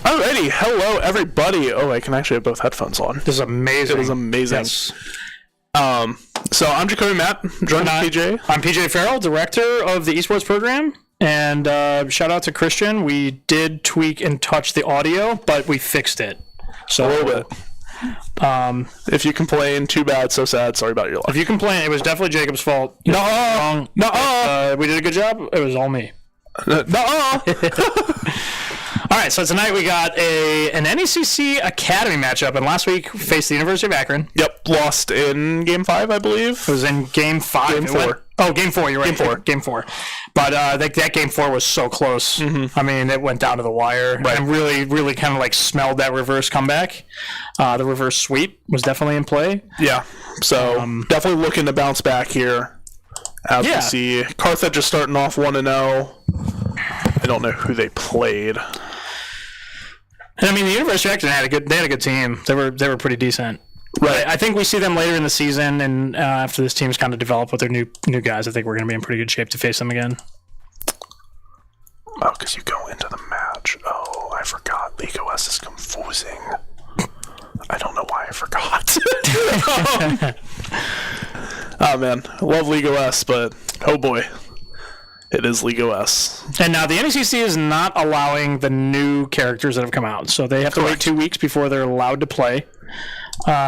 Alrighty, hello everybody. Oh, I can actually have both headphones on. This is amazing. It was amazing. Yes. So I'm Jacoby Matt, joined by PJ. I'm PJ Farrell, director of the esports program. And shout out to Christian. We did tweak and touch the audio, but we fixed it. So A little bit. If you complain, too bad, so sad, sorry about your life. If you complain, it was definitely Jacob's fault. No. We did a good job. It was all me. No. All right, so tonight we got an NACE Academy matchup, and last week we faced the University of Akron. Yep, lost in Game 5, I believe. It was in Game 5. Game 4. Game 4, you're right. Game 4. But that Game 4 was so close. Mm-hmm. I mean, it went down to the wire. Right. And really, really kind of like smelled that reverse comeback. The reverse sweep was definitely in play. Yeah, so definitely looking to bounce back here. As we see, Carthage is starting off 1-0. I don't know who they played. I mean, the University of Akron had a good team. They were pretty decent. Right. I think we see them later in the season, and after this team's kind of developed with their new guys, I think we're going to be in pretty good shape to face them again. Oh, because you go into the match. Oh, I forgot. League OS is confusing. I don't know why I forgot. Oh, man. I love League OS, but oh boy. It is League OS. And now the NACC is not allowing the new characters that have come out. So they have to wait 2 weeks before they're allowed to play,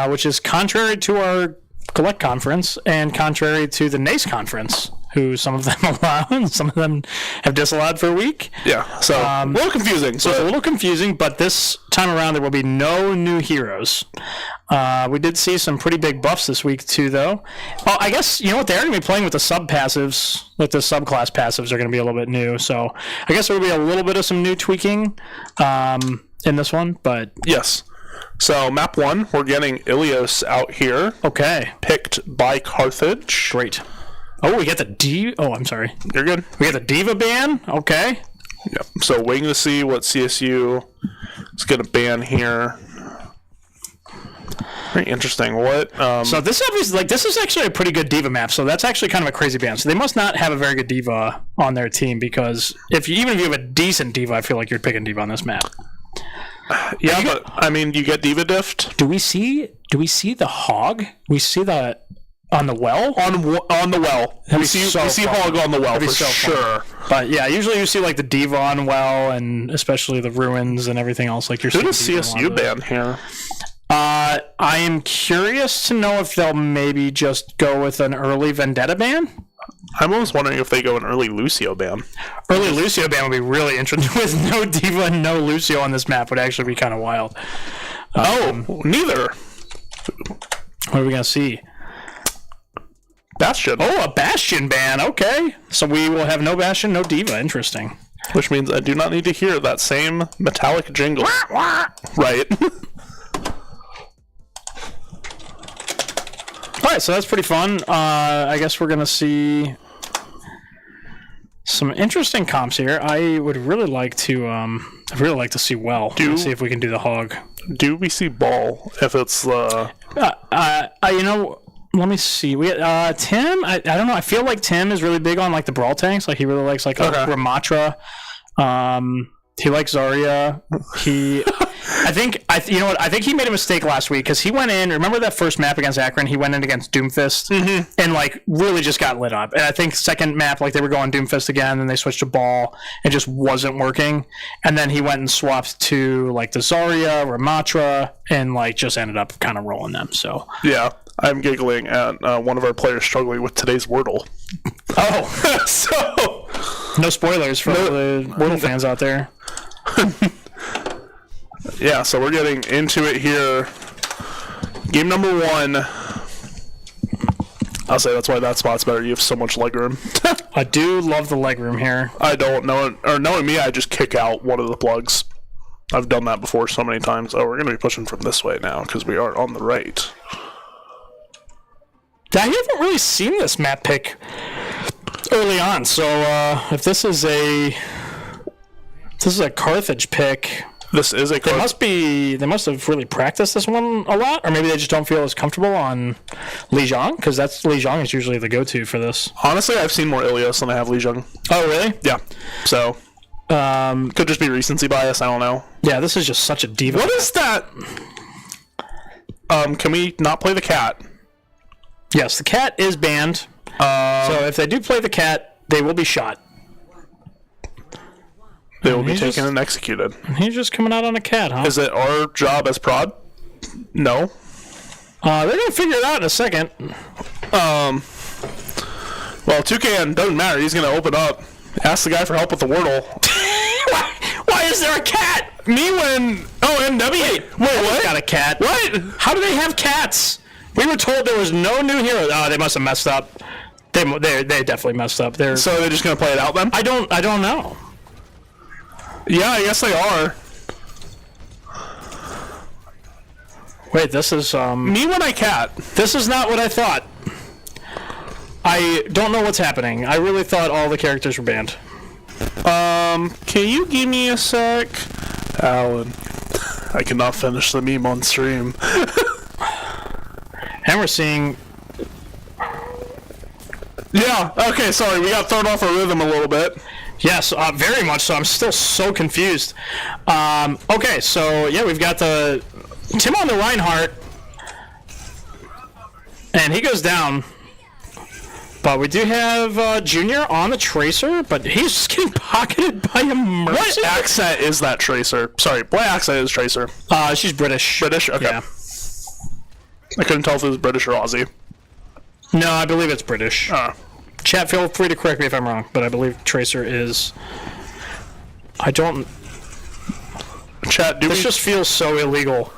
which is contrary to our Collect conference and contrary to the NACE conference, who some of them allow and some of them have disallowed for a week. Yeah, so a little confusing. So it's a little confusing, but this time around there will be no new heroes. We did see some pretty big buffs this week too, though. Oh, I guess, you know what, they're going to be playing with the sub-passives, like the subclass passives are going to be a little bit new. So I guess there will be a little bit of some new tweaking in this one, but... Yes. So, map 1, we're getting Ilios out here. Okay. Picked by Carthage. Great. Oh, we get the D... Oh, I'm sorry. You're good. We get the Diva ban? Okay. Yep. So, waiting to see what CSU is going to ban here. Very interesting. What? So, this is actually a pretty good Diva map, so that's actually kind of a crazy ban. So, they must not have a very good Diva on their team, because even if you have a decent Diva, I feel like you're picking Diva on this map. Yeah, but I mean, you get Diva diffed. Do we see the hog? We see that on the well? On the well. We see hog on the well for sure. But yeah, usually you see like the Diva on well, and especially the ruins and everything else. Like you're seeing CSU ban here. I am curious to know if they'll maybe just go with an early Vendetta ban. I'm almost wondering if they go an early Lucio ban. Early Lucio ban would be really interesting. With no Diva and no Lucio on this map would actually be kind of wild. Neither. What are we going to see? Bastion. Oh, a Bastion ban. Okay. So we will have no Bastion, no Diva. Interesting. Which means I do not need to hear that same metallic jingle. Right. All right, so that's pretty fun. I guess we're going to see some interesting comps here. I would really like to see well. Let's see if we can do the hog. Do we see ball if it's the... let me see. We Tim, I don't know. I feel like Tim is really big on like the brawl tanks. Like he really likes like a Ramatra. He likes Zarya. I think he made a mistake last week because he went in. Remember that first map against Akron? He went in against Doomfist and like really just got lit up. And I think second map, like they were going Doomfist again, and they switched to ball. It just wasn't working. And then he went and swapped to like the Zarya, Ramatra, and like just ended up kind of rolling them. So yeah, I'm giggling at one of our players struggling with today's Wordle. Oh, so no spoilers for the Wordle fans out there. Yeah, so we're getting into it here. Game number 1. I'll say that's why that spot's better. You have so much leg room. I do love the leg room here. I don't know it. Or knowing me, I just kick out one of the plugs. I've done that before so many times. Oh, we're going to be pushing from this way now because we are on the right. I haven't really seen this map pick early on, so if this is a Carthage pick... This is a They must have really practiced this one a lot, or maybe they just don't feel as comfortable on Lijiang, because Lijiang is usually the go-to for this. Honestly, I've seen more Ilios than I have Lijiang. Oh, really? Yeah. So, Could just be recency bias. I don't know. Yeah, this is just such a diva. What is that? Can we not play the cat? Yes, the cat is banned. So if they do play the cat, they will be shot. They will be taken and executed. He's just coming out on a cat, huh? Is it our job as prod? No. They're going to figure it out in a second. Well, Toucan, doesn't matter. He's going to open up. Ask the guy for help with the Wordle. Why is there a cat? Me when... Oh, and W. Wait, what? Got a cat. What? How do they have cats? We were told there was no new hero. Oh, they must have messed up. They definitely messed up. So they're just going to play it out then? I don't know. Yeah, I guess they are. Wait, this is Me when I cat. This is not what I thought. I don't know what's happening. I really thought all the characters were banned. Can you give me a sec? Alan, I cannot finish the meme on stream. And we're seeing... Yeah, okay, sorry, we got thrown off our rhythm a little bit. Yes, very much so. I'm still so confused. Okay, so, yeah, we've got the... Tim on the Reinhardt. And he goes down. But we do have Junior on the Tracer, but he's just getting pocketed by a Mercy. What accent is that Tracer? Sorry, what accent is Tracer? She's British. British? Okay. Yeah. I couldn't tell if it was British or Aussie. No, I believe it's British. Chat, feel free to correct me if I'm wrong, but I believe Tracer is... I don't... Chat, this just feels so illegal.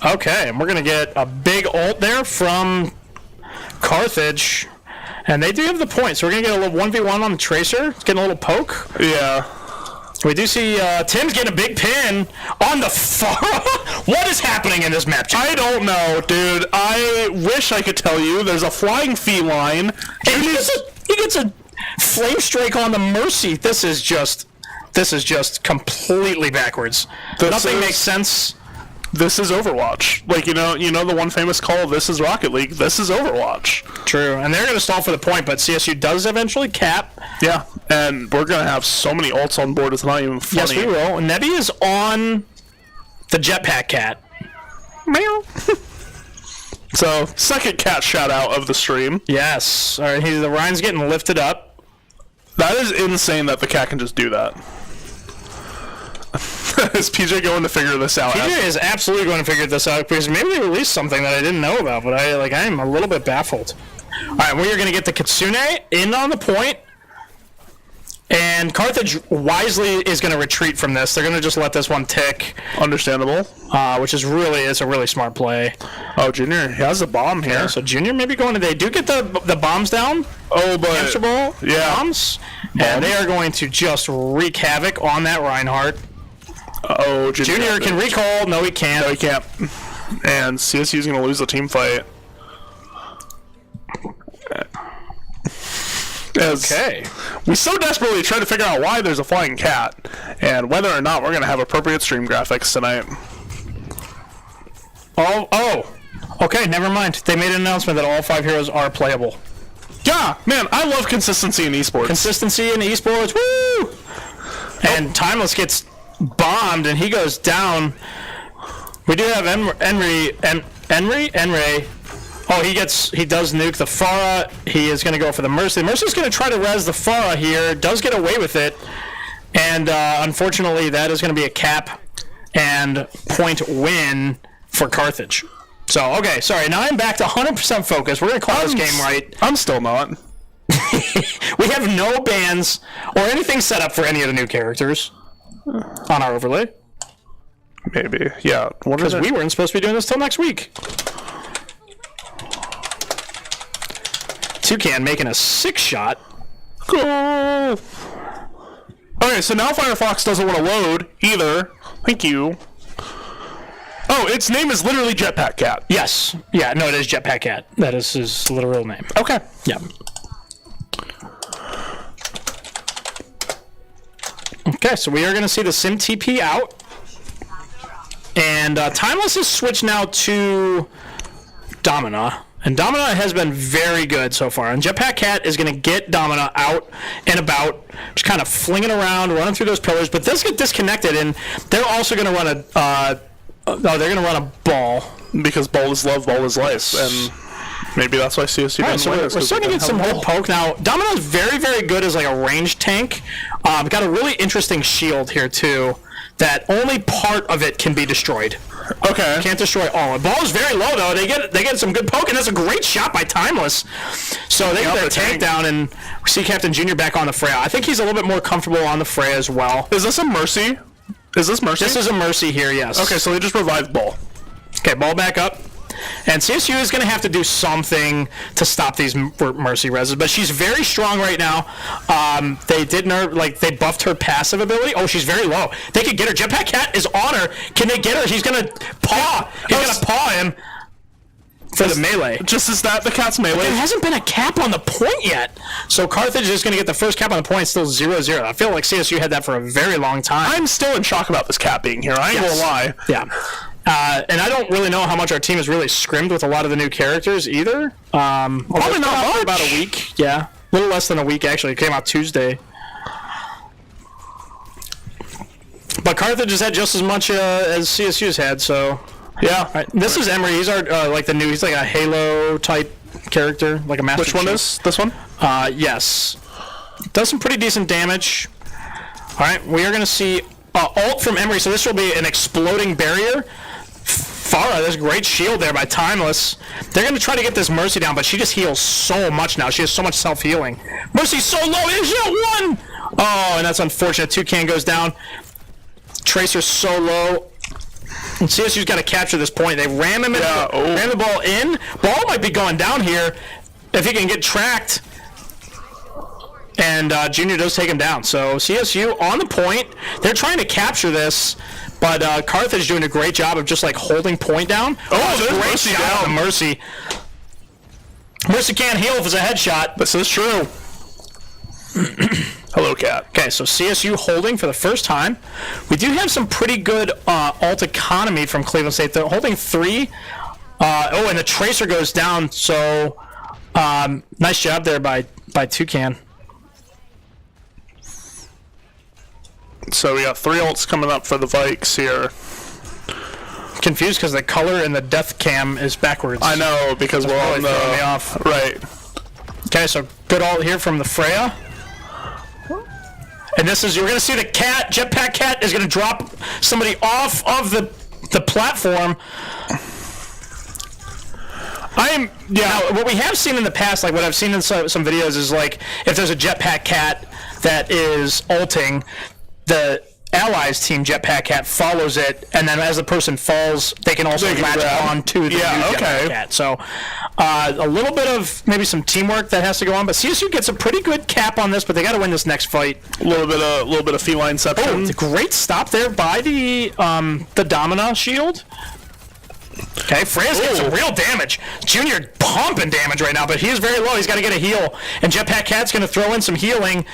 Okay, and we're going to get a big ult there from Carthage. And they do have the point, so we're going to get a little 1v1 on the Tracer. It's getting a little poke. Yeah. We do see Tim's getting a big pin on the Pharah. What is happening in this map, I don't know, dude. I wish I could tell you. There's a flying feline. And he gets a flame strike on the Mercy. This is just completely backwards. Nothing makes sense. This is Overwatch. Like, you know the one famous call, this is Rocket League, this is Overwatch. True, and they're going to stall for the point, but CSU does eventually cap. Yeah, and we're going to have so many ults on board, it's not even funny. Yes, we will. Nebby is on the Jetpack Cat. Meow. So, second cat shout-out of the stream. Yes. All right, the Ryan's getting lifted up. That is insane that the cat can just do that. Is PJ going to figure this out? PJ is absolutely going to figure this out because maybe they released something that I didn't know about, but I am a little bit baffled. All right, we are going to get the Kitsune in on the point, and Carthage wisely is going to retreat from this. They're going to just let this one tick. Understandable. Which is it's a really smart play. Oh, Junior, he has a bomb here. Yeah, so Junior maybe going to... They do get the bombs down. Oh, but... Comfortable bombs. And they are going to just wreak havoc on that Reinhardt. Oh, Junior can recall. No, he can't. No, he can't. And CSU's going to lose the team fight. Okay. We so desperately try to figure out why there's a flying cat and whether or not we're going to have appropriate stream graphics tonight. Oh. Okay, never mind. They made an announcement that all 5 heroes are playable. Yeah, man, I love consistency in esports. Consistency in esports. Woo! And Timeless gets bombed and he goes down. We do have Enray. Oh, he does nuke the Pharah. He is going to go for the Mercy. The Mercy's going to try to res the Pharah here. Does get away with it. And unfortunately, that is going to be a cap and point win for Carthage. So, okay, sorry. Now I'm back to 100% focus. We're going to call this game right. I'm still not. We have no bans or anything set up for any of the new characters on our overlay. Maybe. Yeah. Because we weren't supposed to be doing this till next week. Toucan making a 6-shot. Cool. Okay, so now Firefox doesn't want to load either. Thank you. Oh, its name is literally Jetpack Cat. Yes. Yeah, no, it is Jetpack Cat. That is his literal name. Okay. Yeah. Okay, so we are going to see the Sim TP out. And Timeless is switched now to Domina. And Domina has been very good so far. And Jetpack Cat is going to get Domina out and about, just kind of flinging around, running through those pillars. But this get disconnected, and they're also going to run they're going to run a ball. Because ball is love, ball is life. And maybe that's why CSU didn't so win. we're starting to get some more poke. Now, Domino's very, very good as like a ranged tank. Got a really interesting shield here, too, that only part of it can be destroyed. Okay. Can't destroy all. The ball is very low, though. They get some good poke, and that's a great shot by Timeless. So they get their tank down, and we see Captain Junior back on the Freya. I think he's a little bit more comfortable on the Freya as well. Is this a Mercy? Is this Mercy? This is a Mercy here, yes. Okay, so they just revived Ball. Okay, Ball back up. And CSU is going to have to do something to stop these Mercy reses, but she's very strong right now. They they buffed her passive ability. Oh, she's very low. They could get her. Jetpack Cat is on her. Can they get her? He's going to paw. He's going to paw him for the melee. Just is that the Cat's melee? There hasn't been a cap on the point yet. So Carthage is going to get the first cap on the point, still 0-0. I feel like CSU had that for a very long time. I'm still in shock about this Cat being here. I ain't gonna lie. Yeah. And I don't really know how much our team has really scrimmed with a lot of the new characters either. Probably not much. About a week. Yeah. A little less than a week, actually. It came out Tuesday. But Carthage has had just as much as CSU's had, so... Yeah. Right. This is Emery. He's our he's like a Halo type character, like a Master Which one Chief. is this one? Yes. Does some pretty decent damage. Alright, we are going to see ult from Emery, so this will be an exploding barrier. Farah, there's a great shield there by Timeless. They're going to try to get this Mercy down, but she just heals so much now. She has so much self-healing. Mercy's so low. She's at 1! Oh, and that's unfortunate. Toucan goes down. Tracer's so low. And CSU's got to capture this point. They ram him in. Ram the ball in. Ball might be going down here if he can get tracked. And Junior does take him down. So CSU on the point. They're trying to capture this, but Carthage doing a great job of just like holding point down. Oh, there's great Mercy shot down. on Mercy. Mercy can't heal if it's a headshot. This is true. Hello, Cat. Okay, so CSU holding for the first time. We do have some pretty good ult economy from Cleveland State. They're holding 3. And the Tracer goes down. So nice job there by Toucan. So we got 3 ults coming up for the Vikes here. Confused because the color in the death cam is backwards. I know, because we're on the... throwing me off. Right. Okay, so good ult here from the Freya. And this is, you're going to see the Cat, Jetpack Cat, is going to drop somebody off of the platform. Now, what we have seen in the past, like what I've seen in some videos, is like if there's a Jetpack Cat that is ulting, the Allies team Jetpack Cat follows it, and then as the person falls, they can also latch on to the new Jetpack Cat. So a little bit of maybe some teamwork that has to go on, but CSU gets a pretty good cap on this, but they got to win this next fight. A little bit of feline-ception. Oh, it's a great stop there by the Domina shield. Okay, Freya's getting some real damage. Junior pumping damage right now, but he is very low. He's got to get a heal, and Jetpack Cat's going to throw in some healing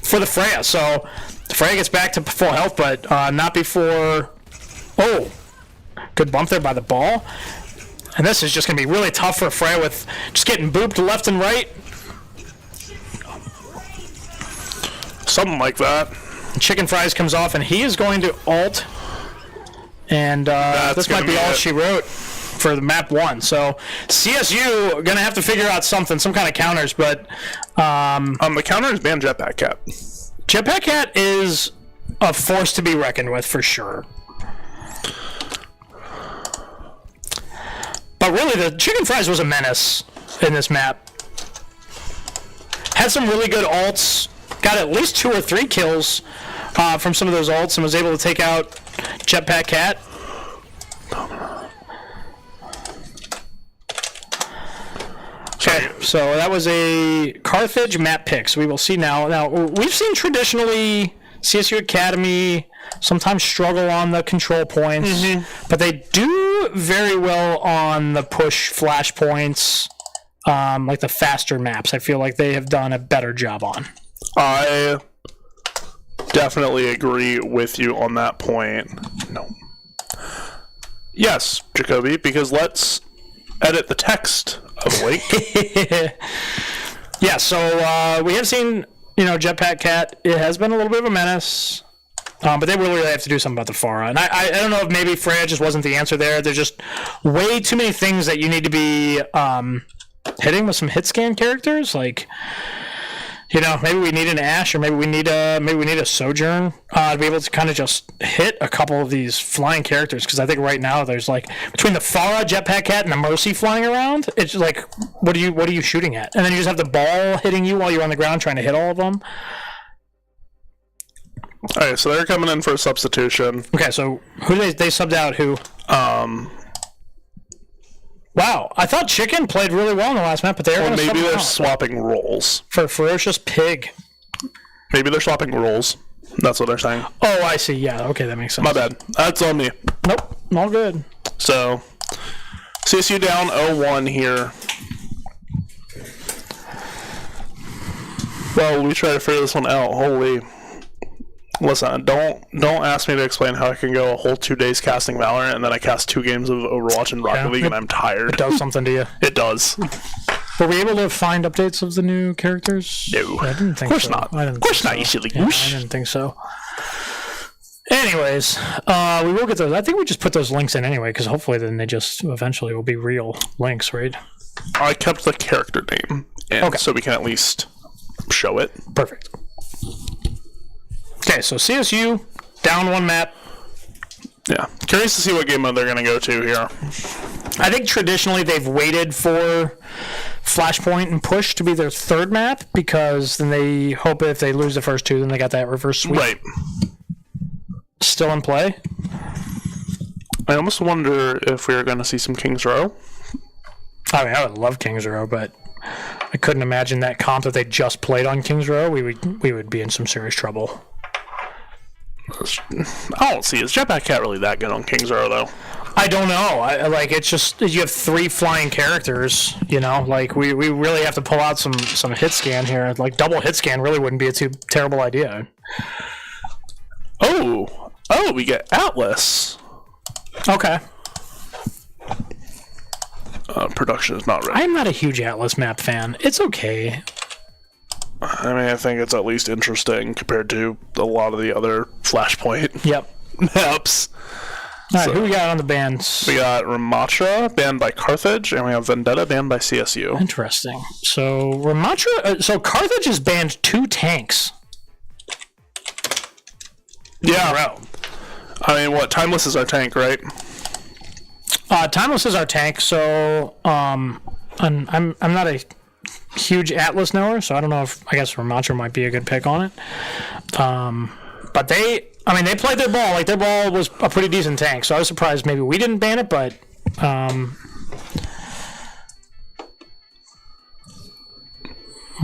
for the Freya. So Freya gets back to full health, but not before... Oh, good bump there by the ball. And this is just going to be really tough for Freya with just getting booped left and right. Something like that. Chicken Fries comes off, and he is going to ult. And this might be all she wrote for the map 1. So CSU going to have to figure out something, some kind of counters, but... the counter is ban Jetpack Cat. Jetpack Cat is a force to be reckoned with, for sure. But really, the Chicken Fries was a menace in this map. Had some really good ults. Got at least 2 or 3 kills from some of those ults and was able to take out Jetpack Cat. Okay, so that was a Carthage map pick. So we will see now. Now, we've seen traditionally CSU Academy sometimes struggle on the control points, but they do very well on the push flash points, like the faster maps. I feel like they have done a better job on. I definitely agree with you on that point. No. Yes, Jacoby, because let's edit the text of a link. Yeah, so we have seen, Jetpack Cat. It has been a little bit of a menace, but they really have to do something about the Pharah. And I don't know if maybe Freya just wasn't the answer there. There's just way too many things that you need to be hitting with some hit scan characters. Like, maybe we need an Ash, or maybe we need a Sojourn to be able to kind of just hit a couple of these flying characters. Because I think right now there's like between the Pharah, Jetpack Cat, and the Mercy flying around, it's like what are you shooting at? And then you just have the ball hitting you while you're on the ground trying to hit all of them. All right, so they're coming in for a substitution. Okay, so who they subbed out? Who? Wow, I thought Chicken played really well in the last map, but maybe they're swapping roles for Ferocious Pig. Maybe they're swapping roles. That's what they're saying. Oh, I see. Yeah, okay, that makes sense. My bad. That's on me. Nope, all good. So, CSU down 0-1 here. Well, we try to figure this one out. Holy. Listen, don't ask me to explain how I can go a whole 2 days casting Valorant and then I cast 2 games of Overwatch and Rocket League and I'm tired. It does something to you. It does. Were we able to find updates of the new characters? No. I didn't think so. Of course not. Of course not, you silly goose. I didn't think so. Anyways, we will get those. I think we just put those links in anyway, because hopefully then they just eventually will be real links, right? I kept the character name in, so we can at least show it. Perfect. Okay, so CSU, down 1 map. Yeah. Curious to see what game mode they're going to go to here. I think traditionally they've waited for Flashpoint and Push to be their 3rd map, because then they hope if they lose the first 2, then they got that reverse sweep. Right. Still in play. I almost wonder if we're going to see some King's Row. I mean, I would love King's Row, but I couldn't imagine that comp that they just played on King's Row. We would be in some serious trouble. I don't see. Is Jetpack Cat really that good on King's Row, though? I don't know. It's just you have 3 flying characters. Like we really have to pull out some hit scan here. Like double hit scan really wouldn't be a too terrible idea. Oh, we get Atlas. Okay. Production is not ready. I'm not a huge Atlas map fan. It's okay. I mean, I think it's at least interesting compared to a lot of the other Flashpoint maps. All right, who we got on the bans? We got Ramatra, banned by Carthage, and we have Vendetta, banned by CSU. Interesting. So, Ramatra... so, Carthage has banned 2 tanks. Yeah. I mean, Timeless is our tank, right? Timeless is our tank, so... I'm not a huge Atlas knower, so I don't know if... I guess Ramatra might be a good pick on it. But they played their ball. Like, their ball was a pretty decent tank, so I was surprised maybe we didn't ban it, but...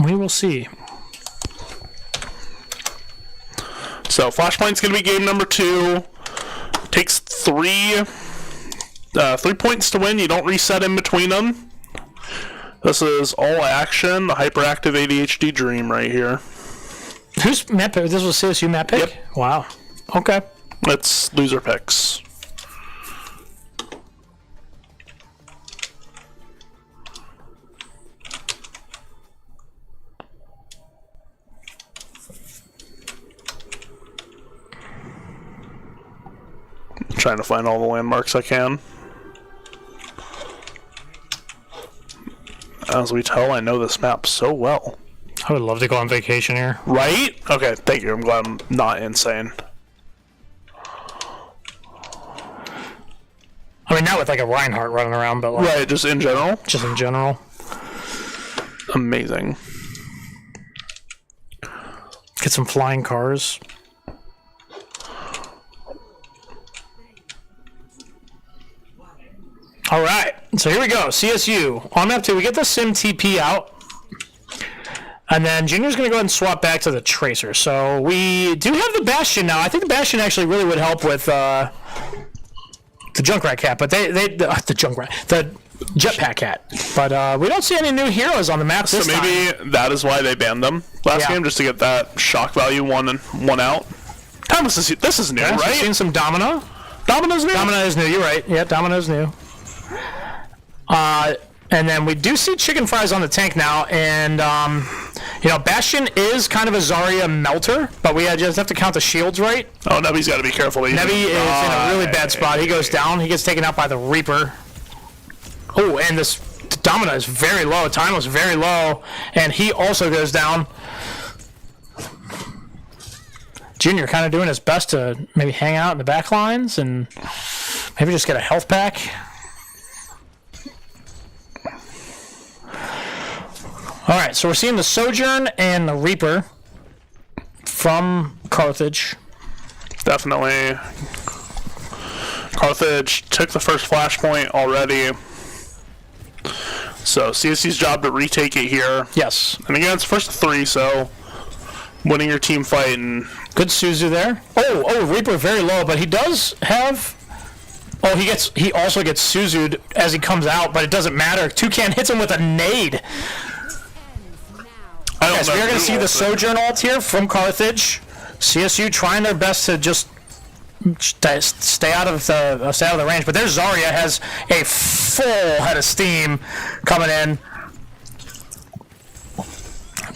we will see. So, Flashpoint's going to be game number 2. Takes 3 points to win. You don't reset in between them. This is all action, the hyperactive ADHD dream right here. Who's map pick? This was CSU map pick? Yep. Wow. Okay. It's loser picks. I'm trying to find all the landmarks I can. As we tell, I know this map so well. I would love to go on vacation here. Right? Okay, thank you. I'm glad I'm not insane. I mean, not with like a Reinhardt running around, but like... Right, just in general? Just in general. Amazing. Get some flying cars. All right, so here we go. CSU on map 2. We get the Sim TP out, and then Junior's going to go ahead and swap back to the Tracer. So we do have the Bastion now. I think the Bastion actually really would help with the Junkrat Cat, but the Jetpack Cat. But we don't see any new heroes on the map this time. So maybe that is why they banned them last game, just to get that shock value one out. Thomas, this is new, right? Seen some Domino. Domino's new. Domino is new. You're right. Yeah, Domino's new. And then we do see chicken fries on the tank now, and Bastion is kind of a Zarya melter, but we just have to count the shields right. Oh, Nebby's got to be careful. Nebby is in a really bad spot. He goes down. He gets taken out by the Reaper. Oh, and this Domina is very low. Time was very low, and he also goes down. Junior kind of doing his best to maybe hang out in the back lines and maybe just get a health pack. All right, so we're seeing the Sojourn and the Reaper from Carthage. Definitely. Carthage took the first flashpoint already. So CSU's job to retake it here. Yes. And again, it's first to 3, so winning your team fight. And good Suzu there. Oh, Reaper very low, but he does have... Oh, he also gets Suzu'd as he comes out, but it doesn't matter. Toucan hits him with a nade. Okay, so we're going to see the Sojourn ult here from Carthage. CSU trying their best to just stay out of the range, but there's Zarya has a full head of steam coming in,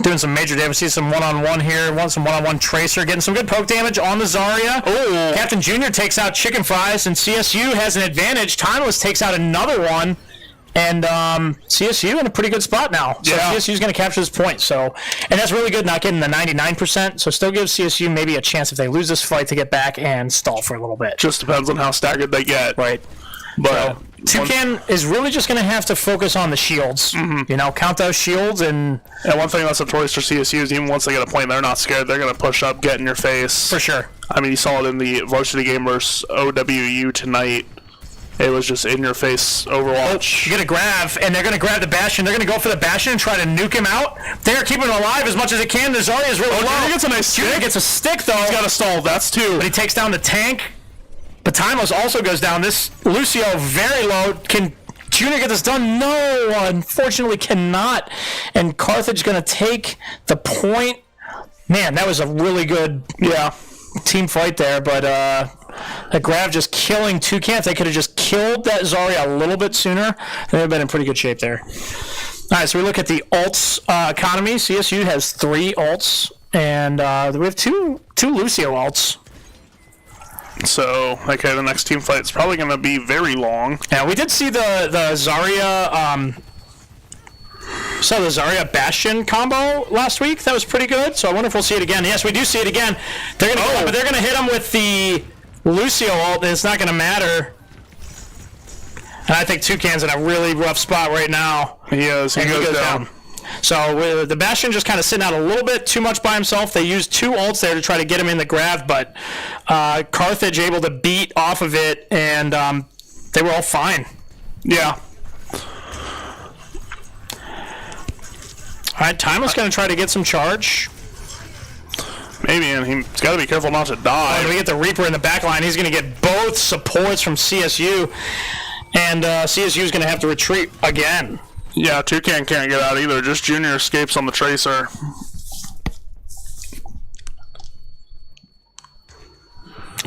doing some major damage. See some one-on-one here, some one-on-one Tracer, getting some good poke damage on the Zarya. Oh, Captain Junior takes out Chicken Fries, and CSU has an advantage. Timeless takes out another one. And CSU in a pretty good spot now. So yeah. CSU's going to capture this point. So, and that's really good, not getting the 99%. So still gives CSU maybe a chance if they lose this fight to get back and stall for a little bit. Just depends on how staggered they get. Right. But Toucan is really just going to have to focus on the shields. Mm-hmm. Count those shields. And one thing that's a choice for CSU is even once they get a point, they're not scared. They're going to push up, get in your face. For sure. I mean, you saw it in the varsity game versus OWU tonight. It was just in your face Overwatch. You get a grab, and they're going to grab the Bastion. They're going to go for the Bastion and try to nuke him out. They're keeping him alive as much as they can. The Zarya is really low. Junior gets a nice stick. Junior gets a stick, though. He's got a stall. That's 2. But he takes down the tank. But Timos also goes down. This Lucio very low. Can Junior get this done? No, unfortunately cannot. And Carthage going to take the point. Man, that was a really good team fight there, but that grab just killing Toucan. If they could have just killed that Zarya a little bit sooner, they would have been in pretty good shape there. All right, so we look at the ults economy. CSU has 3 ults, and we have two Lucio ults. So, okay, the next team fight is probably going to be very long. Yeah, we did see the Zarya... So the Zarya Bastion combo last week, that was pretty good. So I wonder if we'll see it again. Yes, we do see it again. They're gonna but they're gonna hit him with the Lucio ult, and it's not gonna matter. And I think Toucan's in a really rough spot right now. He is. He goes down. So the Bastion just kind of sitting out a little bit too much by himself. They used 2 ults there to try to get him in the grab, but Carthage able to beat off of it, and they were all fine. Yeah. All right, Timeless going to try to get some charge. Maybe, and he's got to be careful not to die. We get the Reaper in the back line. He's going to get both supports from CSU, and CSU is going to have to retreat again. Yeah, Toucan can't get out either. Just Junior escapes on the Tracer.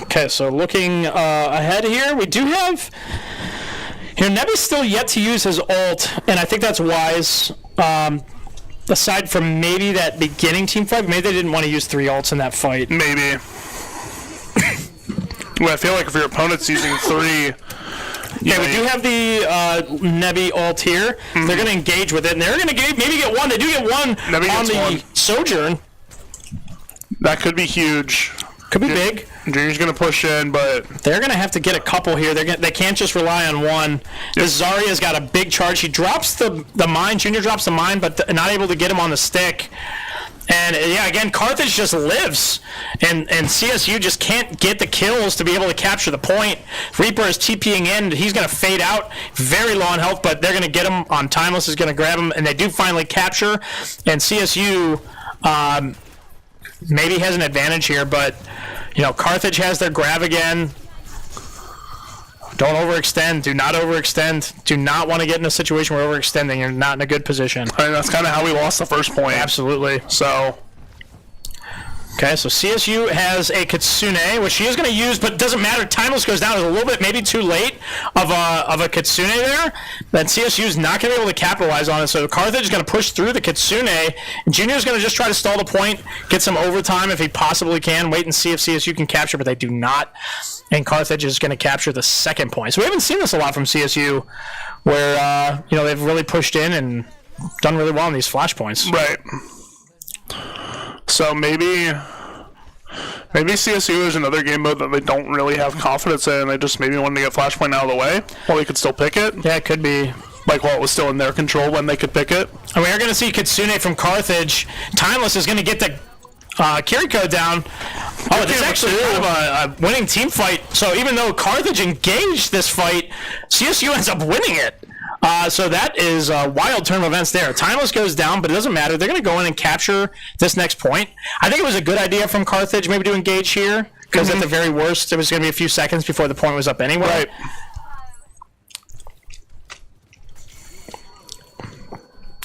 Okay, so looking ahead here, we do have... Here, Nebby's still yet to use his ult, and I think that's wise. Aside from maybe that beginning team fight, maybe they didn't want to use 3 ults in that fight. Maybe. Well, I feel like if your opponent's using 3... Yeah, we do have the Nebby ult here. Mm-hmm. They're going to engage with it, and they're going to maybe get one. They do get one on the Sojourn. That could be huge. Could be big. Junior's going to push in, but... They're going to have to get a couple here. They can't just rely on one. Yep. This Zarya's got a big charge. He drops the mine. Junior drops the mine, but not able to get him on the stick. And, yeah, again, Carthage just lives. And CSU just can't get the kills to be able to capture the point. Reaper is TPing in. He's going to fade out. Very low on health, but they're going to get him on Timeless is going to grab him. And they do finally capture. And CSU maybe has an advantage here, but... Carthage has their grab again. Don't overextend. Do not overextend. Do not want to get in a situation where overextending. You're not in a good position. I mean, that's kind of how we lost the first point. Absolutely. So, Okay, so CSU has a Kitsune, which she is going to use, but it doesn't matter. Timeless goes down. It's a little bit maybe too late of a Kitsune there. Then CSU is not going to be able to capitalize on it. So Carthage is going to push through the Kitsune. And Junior is going to just try to stall the point, get some overtime if he possibly can, wait and see if CSU can capture, but they do not. And Carthage is going to capture the second point. So we haven't seen this a lot from CSU where, they've really pushed in and done really well in these flashpoints. Right. So maybe CSU is another game mode that they don't really have confidence in. They just maybe wanted to get Flashpoint out of the way while they could still pick it. Yeah, it could be. Like while it was still in their control when they could pick it. And we are going to see Kitsune from Carthage. Timeless is going to get the Kiriko down. Oh, this is actually kind of a winning team fight. So even though Carthage engaged this fight, CSU ends up winning it. So that is a wild turn of events there. Timeless goes down, but it doesn't matter. They're going to go in and capture this next point. I think it was a good idea from Carthage maybe to engage here, because at the very worst, it was going to be a few seconds before the point was up anyway. Right.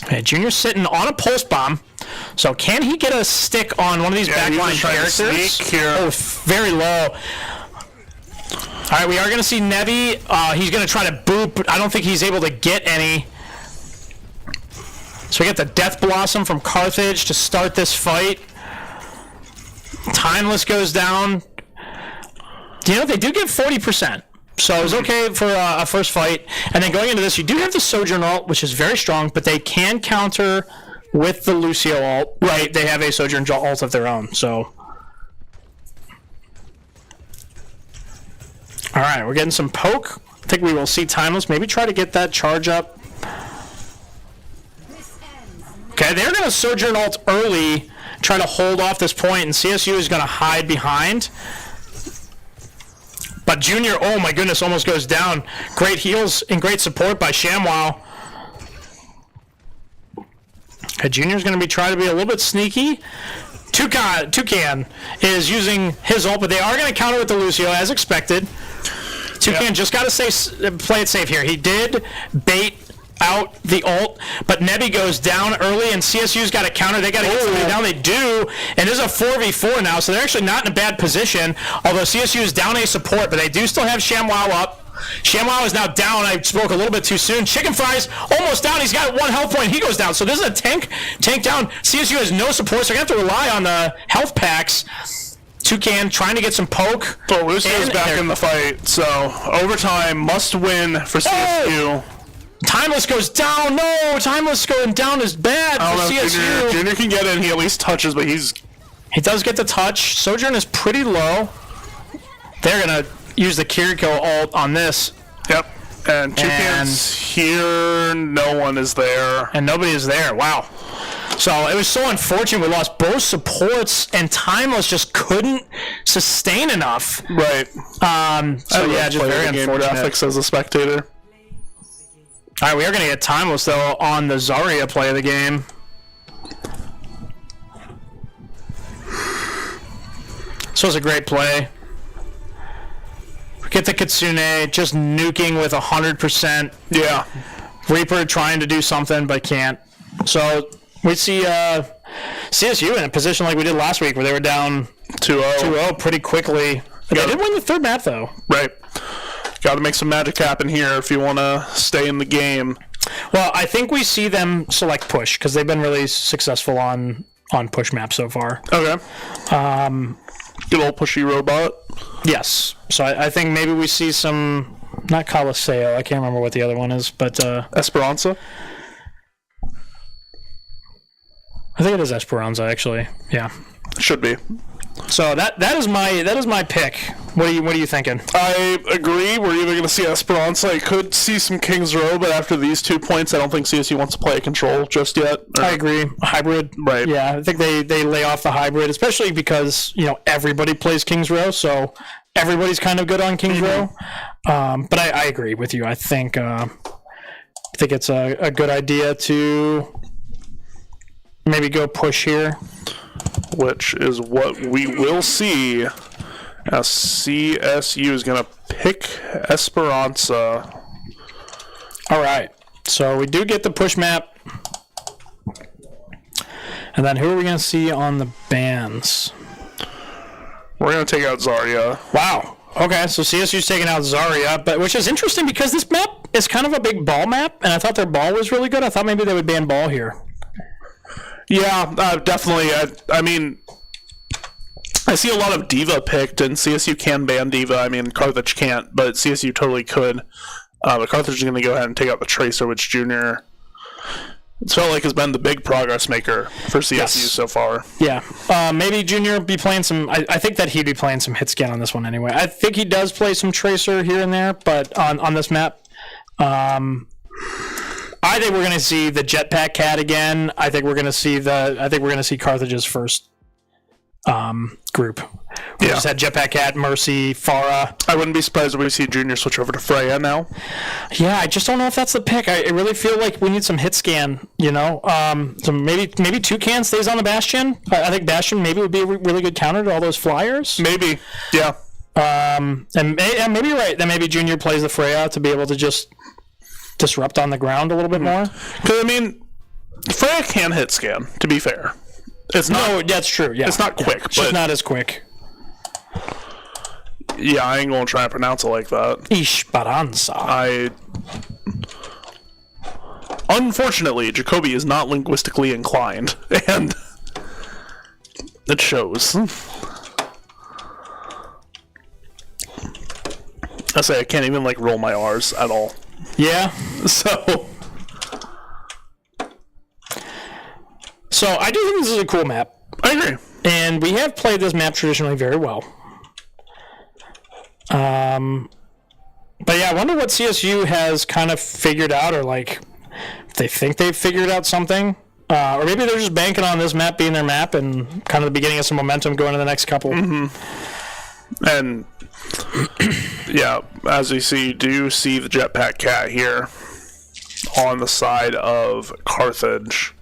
Okay, Junior's sitting on a pulse bomb. So can he get a stick on one of these backline characters? Here. Oh, very low. All right, we are going to see Nevi. He's going to try to boop, but I don't think he's able to get any. So we get the Death Blossom from Carthage to start this fight. Timeless goes down. They do give 40%. So it was okay for a first fight. And then going into this, you do have the Sojourn ult, which is very strong, but they can counter with the Lucio ult. Right, they have a Sojourn ult of their own, so... Alright, we're getting some poke. I think we will see Timeless maybe try to get that charge up. Okay, they're going to Sojourn ult early, try to hold off this point, and CSU is going to hide behind. But Junior, oh my goodness, almost goes down. Great heals and great support by ShamWow. Okay, Junior's going to be trying to be a little bit sneaky. Toucan is using his ult, but they are going to counter with the Lucio as expected. Toucan just got to play it safe here. He did bait out the ult, but Nebi goes down early, and CSU's got to counter. They got to get somebody down. They do, and this is a 4v4 now, so they're actually not in a bad position, although CSU is down a support, but they do still have ShamWow up. ShamWow is now down. I spoke a little bit too soon. Chicken Fries almost down. He's got 1 health point. He goes down. So this is a tank down. CSU has no support, so they're going to have to rely on the health packs. Toucan trying to get some poke. So Lucio's back in the fight, so overtime must win for CSU. Timeless goes down. No, Timeless going down is bad for CSU. Junior can get in. He at least touches, but he does get the touch. Sojourn is pretty low. They're going to use the Kiriko ult on this. Yep. And Toucan's here. No one is there. And nobody is there. Wow. So it was so unfortunate. We lost both supports, and Timeless just couldn't sustain enough. Right. So yeah, just very unfortunate. Graphics as a spectator. All right, we are going to get Timeless, though, on the Zarya play of the game. This was a great play. Get the Kitsune, just nuking with 100%. Yeah. Reaper trying to do something, but can't. So we see CSU in a position like we did last week, where they were down 2-0 pretty quickly. They did win the third map, though. Right. Got to make some magic happen here if you want to stay in the game. Well, I think we see them select push, because they've been really successful on push maps so far. Okay. Good old pushy robot. Yes. So I think maybe we see some, not Coliseo, I can't remember what the other one is, but Esperanza? I think it is Esperanza, actually. Yeah. Should be. So that is my pick. What are you thinking? I agree. We're either going to see Esperanza. I could see some King's Row, but after these 2 points, I don't think CSU wants to play a control just yet. I agree. Hybrid. Right. Yeah, I think they lay off the hybrid, especially because everybody plays King's Row, so everybody's kind of good on King's Row. But I agree with you. I think it's a good idea to maybe go push here. Which is what we will see as CSU is going to pick Esperanza. All right. So we do get the push map. And then who are we going to see on the bans? We're going to take out Zarya. Wow. Okay, so CSU's taking out Zarya, but which is interesting because this map is kind of a big ball map, and I thought their ball was really good. I thought maybe they would ban ball here. Yeah, definitely. I mean, I see a lot of Diva picked, and CSU can ban Diva. I mean, Carthage can't, but CSU totally could. But Carthage is going to go ahead and take out the Tracer, which Junior, it's felt like has been the big progress maker for CSU so far. Yeah. Maybe Junior be playing some... I think that he'd be playing some hit scan on this one anyway. I think he does play some Tracer here and there, but on this map... I think we're going to see the Jetpack Cat again. I think we're going to see Carthage's first group. We just had Jetpack Cat, Mercy, Farah. I wouldn't be surprised if we see Junior switch over to Freya now. Yeah, I just don't know if that's the pick. I really feel like we need some hit scan, you know? So maybe Toucan stays on the Bastion. I think Bastion maybe would be a really good counter to all those flyers. Maybe, yeah. And maybe you're right. Then maybe Junior plays the Freya to be able to just disrupt on the ground a little bit more. Because, I mean, Freya can hit scan, to be fair. It's not, no, that's true, yeah. It's not quick. It's just not as quick. Yeah, I ain't going to try and pronounce it like that. Esperanza. Unfortunately, Jacoby is not linguistically inclined, and it shows. I say I can't even, roll my R's at all. Yeah. So I do think this is a cool map. I agree. And we have played this map traditionally very well. But yeah, I wonder what CSU has kind of figured out, or if they think they've figured out something. Or maybe they're just banking on this map being their map and kind of the beginning of some momentum going to the next couple. Mm-hmm. And yeah, as we see, do see the Jetpack Cat here on the side of Carthage.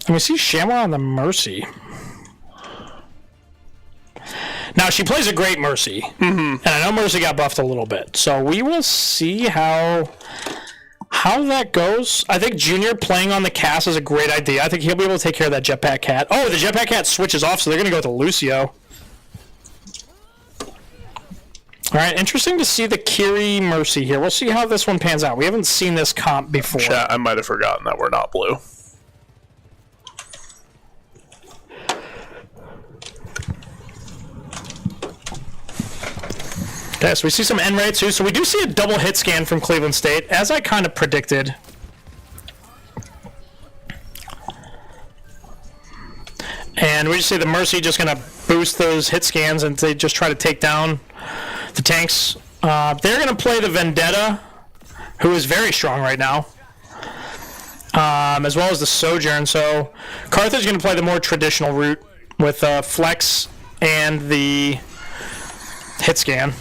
And we see Shamwa on the Mercy. Now, she plays a great Mercy. Mm-hmm. And I know Mercy got buffed a little bit. So we will see how that goes. I think Junior playing on the Cass is a great idea. I think he'll be able to take care of that Jetpack Cat. Oh, the Jetpack Cat switches off, so they're going to go with the Lucio. All right, interesting to see the Kiri Mercy here. We'll see how this one pans out. We haven't seen this comp before. Chat, I might have forgotten that we're not blue. Okay, so we see some N-Ray too. So we do see a double hit scan from Cleveland State, as I kind of predicted. And we just see the Mercy just going to boost those hit scans, and they just try to take down the tanks. They're going to play the Vendetta, who is very strong right now, as well as the Sojourn. So Carthage is going to play the more traditional route with Flex and the hit scan.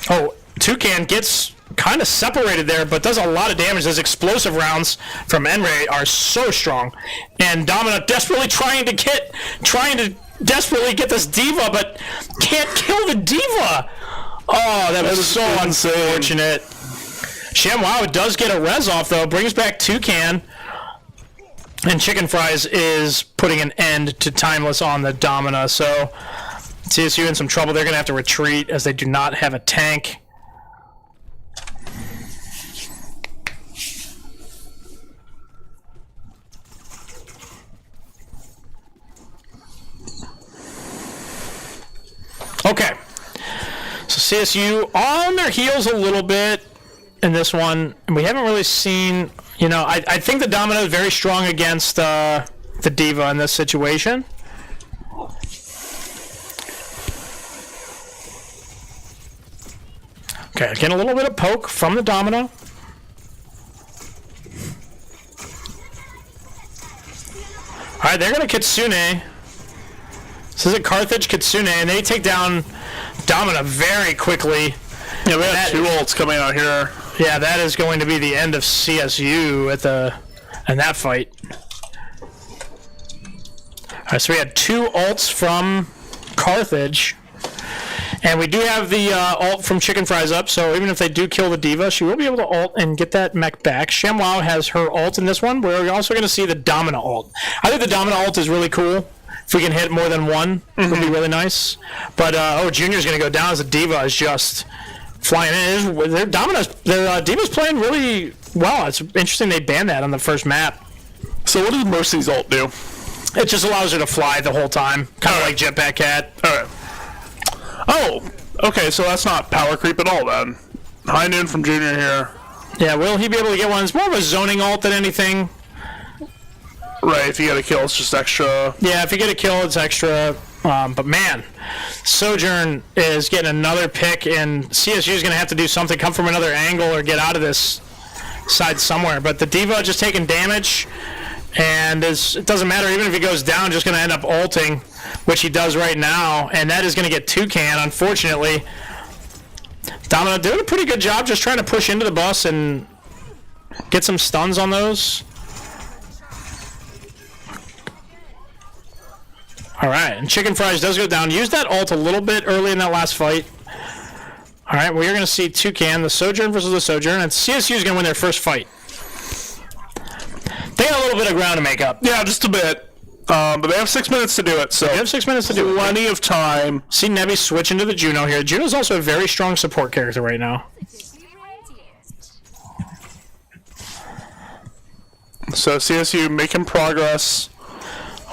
Oh, Toucan gets kind of separated there, but does a lot of damage. Those explosive rounds from N-Ray are so strong. And Domina desperately trying to get this Diva, but can't kill the Diva. Oh, that was so unfortunate. ShamWow does get a res off, though. Brings back Toucan. And Chicken Fries is putting an end to Timeless on the Domina. So CSU in some trouble. They're going to have to retreat as they do not have a tank. Okay. So CSU on their heels a little bit in this one. And we haven't really seen, I think the Domino is very strong against the Diva in this situation. Okay, getting a little bit of poke from the Domino. Alright, they're going to Kitsune. This is a Carthage Kitsune, and they take down Domina very quickly. Yeah, we have two ults coming out here. Yeah, that is going to be the end of CSU in that fight. Alright, so we had two ults from Carthage. And we do have the ult from Chicken Fries up, so even if they do kill the Diva, she will be able to ult and get that mech back. ShamWow has her ult in this one. We're also going to see the Domina ult. I think the Domina ult is really cool. If we can hit more than one, it would be really nice. But, Junior's going to go down as a diva is just flying in. Their diva's playing really well. It's interesting they banned that on the first map. So what does Mercy's ult do? It just allows her to fly the whole time, kind of like Jetpack Cat. All right. Oh, okay, so that's not power creep at all then. High noon from Junior here. Yeah, will he be able to get one? It's more of a zoning ult than anything. Right, if you get a kill, it's just extra. Yeah, if you get a kill, it's extra. But man, Sojourn is getting another pick, and CSU is going to have to do something, come from another angle or get out of this side somewhere. But the diva just taking damage, and it doesn't matter. Even if he goes down, just going to end up ulting, which he does right now, and that is going to get Toucan, unfortunately. Domino doing a pretty good job just trying to push into the bus and get some stuns on those. All right, and Chicken Fries does go down. Used that ult a little bit early in that last fight. All right, we're going to see Toucan, the Sojourn versus the Sojourn, and CSU is going to win their first fight. They got a little bit of ground to make up. Yeah, just a bit. But they have 6 minutes to do it, so... They have 6 minutes to do it. Plenty of time. See Nebby switch into the Juno here. Juno's also a very strong support character right now. So CSU making progress.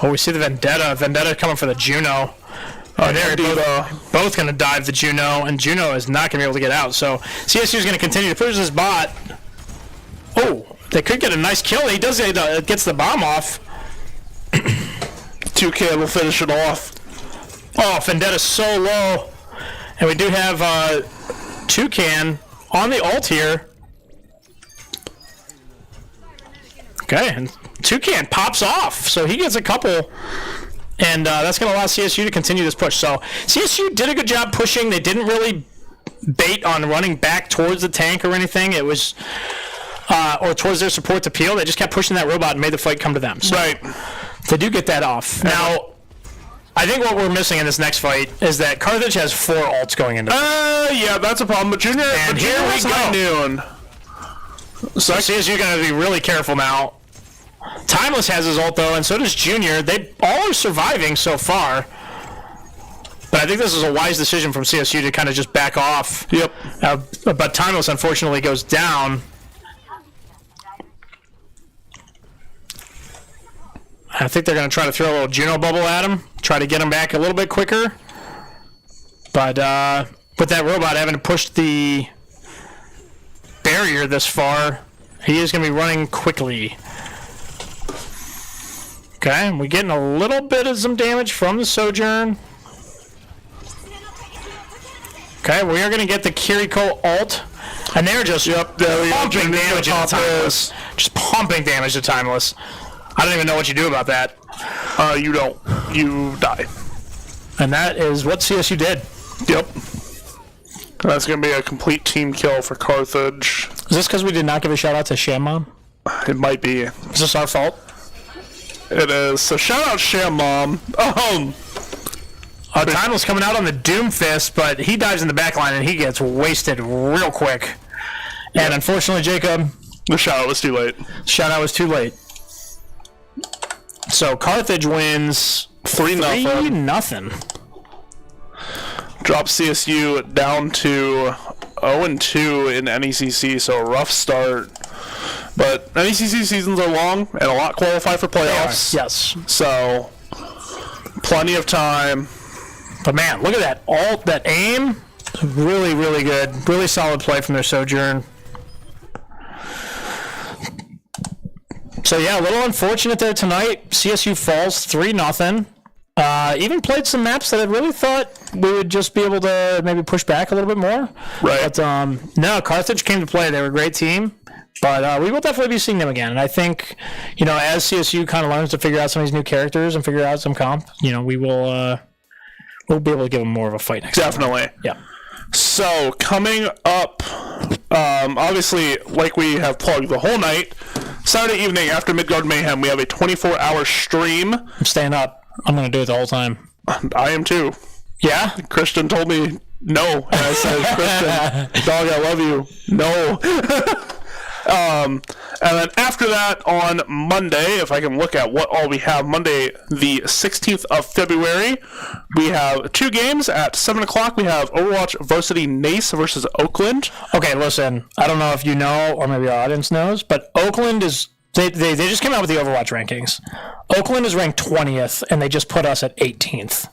Oh, we see the Vendetta. Vendetta coming for the Juno. Oh, they're both going to dive the Juno, and Juno is not going to be able to get out. So CSU is going to continue to push this bot. Oh, they could get a nice kill. He does gets the bomb off. Toucan will finish it off. Oh, Vendetta's so low. And we do have Toucan on the ult here. Okay, and Toucan pops off, so he gets a couple, and that's going to allow CSU to continue this push. So CSU did a good job pushing. They didn't really bait on running back towards the tank or anything. It was, or towards their support to peel. They just kept pushing that robot and made the fight come to them. So right. They do get that off. Now, I think what we're missing in this next fight is that Carthage has 4 ults going into it. Yeah, that's a problem. But Junior, and here we go. Noon. So CSU going to be really careful now. Timeless has his ult, though, and so does Junior. They all are surviving so far. But I think this is a wise decision from CSU to kind of just back off. Yep. But Timeless, unfortunately, goes down. I think they're going to try to throw a little Juno bubble at him, try to get him back a little bit quicker. But with that robot having to push the barrier this far, he is going to be running quickly. Okay, we're getting a little bit of some damage from the Sojourn. Okay, we are going to get the Kiriko ult. And they're just pumping damage to Timeless. Just pumping damage to Timeless. I don't even know what you do about that. You don't. You die. And that is what CSU did. Yep. That's going to be a complete team kill for Carthage. Is this because we did not give a shout out to Shammon? It might be. Is this our fault? It is. So shout out Sham Mom. Timeless coming out on the Doomfist, but he dives in the back line and he gets wasted real quick. And unfortunately, Jacob, the shout out was too late. Shout out was too late. So Carthage wins 3-0. Drops CSU down to 0-2 in NECC, so a rough start. But NECC seasons are long, and a lot qualify for playoffs. Yes. So, plenty of time. But man, look at that ult, that aim. Really, really good. Really solid play from their Sojourn. So yeah, a little unfortunate there tonight. CSU falls 3-0. Even played some maps that I really thought we would just be able to maybe push back a little bit more. Right. But no, Carthage came to play. They were a great team. But we will definitely be seeing them again. And I think, as CSU kind of learns to figure out some of these new characters and figure out some comp, we will we'll be able to give them more of a fight next time. Definitely. Yeah. So, coming up, obviously, like we have plugged the whole night, Saturday evening after Midgard Mayhem, we have a 24-hour stream. I'm staying up. I'm going to do it the whole time. I am too. Yeah? Christian told me no. And I said, Christian, dog, I love you. No. And then after that, on Monday, if I can look at what all we have, Monday, the 16th of February, we have 2 games at 7 o'clock. We have Overwatch Varsity NACE versus Oakland. Okay, listen, I don't know if you know, or maybe our audience knows, but Oakland is... They just came out with the Overwatch rankings. Oakland is ranked 20th, and they just put us at 18th.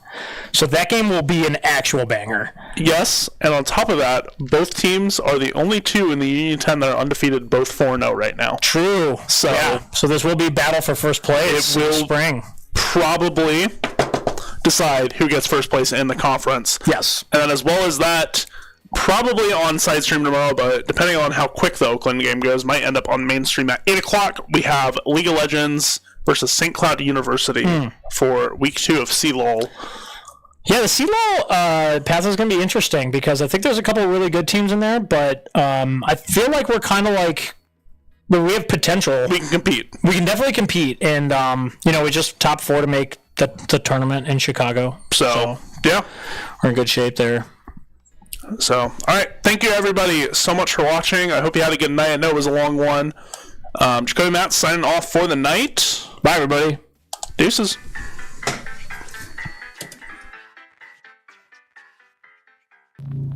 So that game will be an actual banger. Yes, and on top of that, both teams are the only 2 in the Union 10 that are undefeated, both 4-0 right now. True. So, so this will be battle for first place it will spring. Probably decide who gets first place in the conference. Yes. And then as well as that, probably on side stream tomorrow, but depending on how quick the Oakland game goes, might end up on mainstream at 8 o'clock. We have League of Legends versus St. Cloud University for week 2 of CLOL. Yeah, the CLOL path is going to be interesting because I think there's a couple of really good teams in there, but I feel like we're kind of like, but we have potential. We can compete. We can definitely compete, and we just top 4 to make the tournament in Chicago. So yeah, we're in good shape there. So, all right. Thank you, everybody, so much for watching. I hope you had a good night. I know it was a long one. Jacoby Matt signing off for the night. Bye, everybody. Deuces.